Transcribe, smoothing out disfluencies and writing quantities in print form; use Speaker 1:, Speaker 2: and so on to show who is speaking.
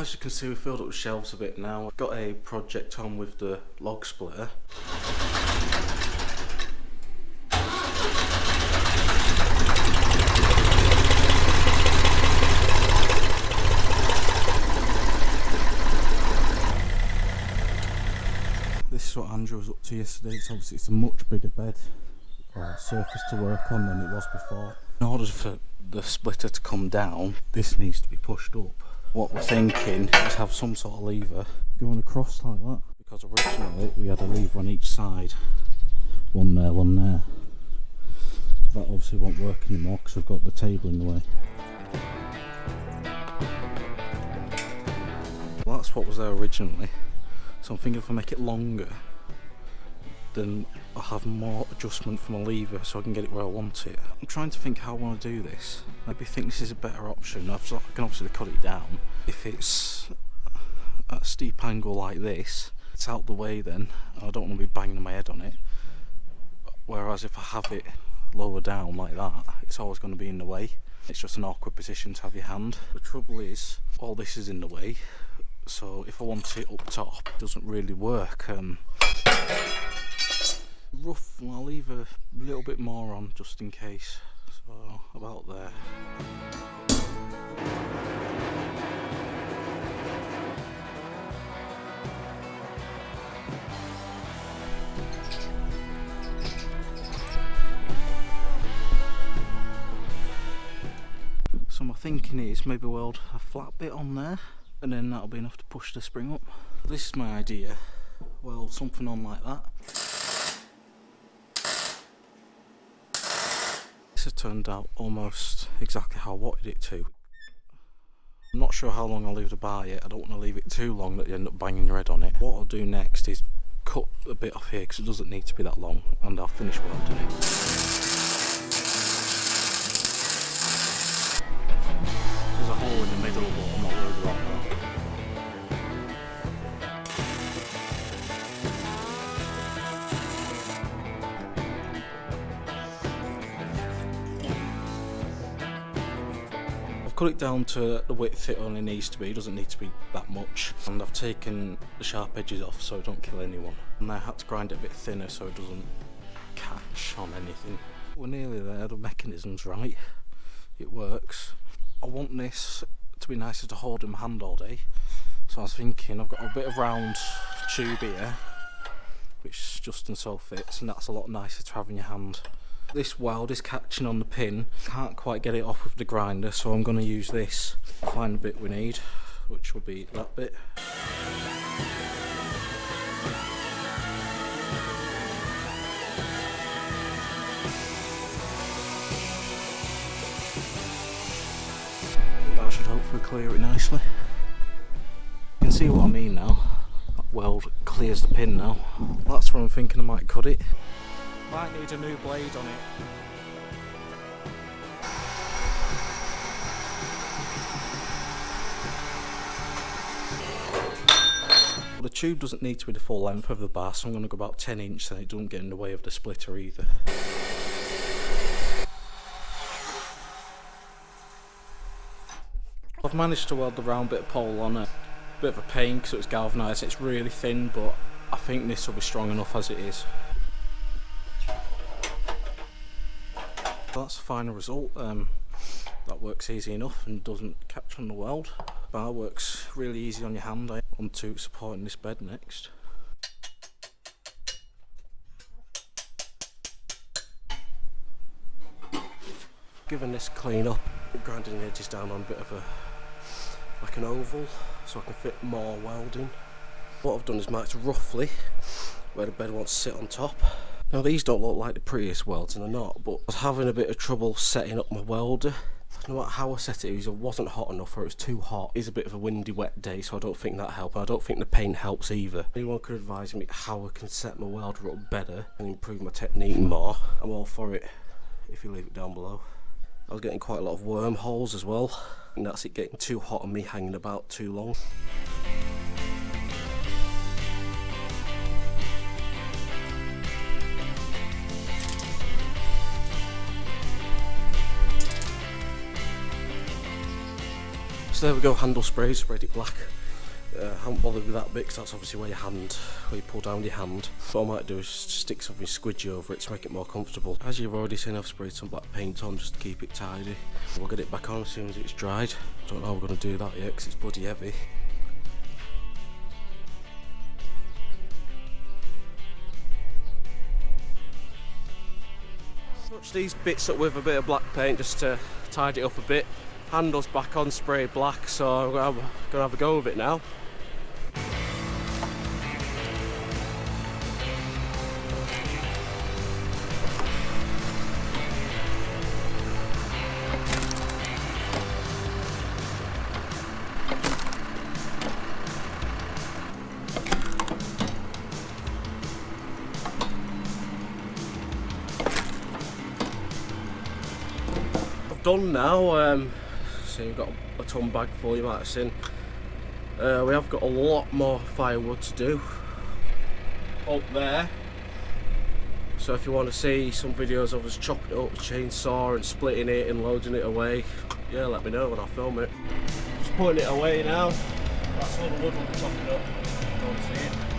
Speaker 1: As you can see, we filled up the shelves a bit now. I've got a project on with the log splitter. This is what Andrew was up to yesterday. It's a much bigger bed or surface to work on than it was before. In order for the splitter to come down, this needs to be pushed up. What we're thinking is have some sort of lever going across like that, because originally we had a lever on each side, one there, one there. That obviously won't work anymore because we've got the table in the way. Well, that's what was there originally, so I'm thinking if I make it longer, then I'll have more adjustment from a lever so I can get it where I want it. I'm trying to think how I want to do this. Maybe think this is a better option. I can obviously cut it down. If it's at a steep angle like this, it's out the way then. I don't want to be banging my head on it. Whereas if I have it lower down like that, it's always going to be in the way. It's just an awkward position to have your hand. The trouble is, all this is in the way. So if I want it up top, it doesn't really work. Rough, I'll leave a little bit more on just in case, so about there. So my thinking is maybe weld a flat bit on there and then that'll be enough to push the spring up. This is my idea, weld something on like that. This has turned out almost exactly how I wanted it to. I'm not sure how long I'll leave the bar yet. I don't want to leave it too long that you end up banging your head on it. What I'll do next is cut a bit off here because it doesn't need to be that long, and I'll finish welding it. There's a hole in the middle, but I'm not worried about that. Cut it down to the width it only needs to be. It doesn't need to be that much, and I've taken the sharp edges off so it don't kill anyone, and I had to grind it a bit thinner so it doesn't catch on anything. We're nearly there, the mechanism's right, it works. I want this to be nicer to hold in my hand all day, so I was thinking I've got a bit of round tube here which just and so fits, and that's a lot nicer to have in your hand. This weld is catching on the pin, can't quite get it off with the grinder, so I'm going to use this, find the bit we need, which will be that bit. That should hopefully clear it nicely. You can see what I mean now, that weld clears the pin now. That's where I'm thinking I might cut it. Might need a new blade on it. Well, the tube doesn't need to be the full length of the bar, so I'm going to go about 10 inches so it doesn't get in the way of the splitter either. I've managed to weld the round bit of pole on it. Bit of a pain because it was galvanised, it's really thin, but I think this will be strong enough as it is. That's the final result. That works easy enough and doesn't catch on the weld. Bar works really easy on your hand. I'm on to supporting this bed next. Giving this a clean up, grinding the edges down on a bit of like an oval so I can fit more welding. What I've done is marked roughly where the bed wants to sit on top. Now these don't look like the prettiest welds, and they're not, but I was having a bit of trouble setting up my welder. No matter how I set it, either wasn't hot enough or it was too hot. It's a bit of a windy, wet day, so I don't think that helped. I don't think the paint helps either. Anyone could advise me how I can set my welder up better and improve my technique more, I'm all for it if you leave it down below. I was getting quite a lot of wormholes as well, and that's it getting too hot and me hanging about too long. So there we go, handle sprayed, sprayed it black. I haven't bothered with that bit because that's obviously where you pull down your hand. What I might do is stick something squidgy over it to make it more comfortable. As you've already seen, I've sprayed some black paint on just to keep it tidy. We'll get it back on as soon as it's dried. Don't know how we're going to do that yet because it's bloody heavy. Touch these bits up with a bit of black paint just to tidy it up a bit. Handles back on, sprayed black, so I'm going to have a go with it now. Done now. So you've got a ton bag full, you might have seen. We have got a lot more firewood to do up there, so if you want to see some videos of us chopping it up with a chainsaw and splitting it and loading it away, yeah, let me know and I'll film it. Just putting it away now. That's all the wood we'll be chopping up. You don't see it.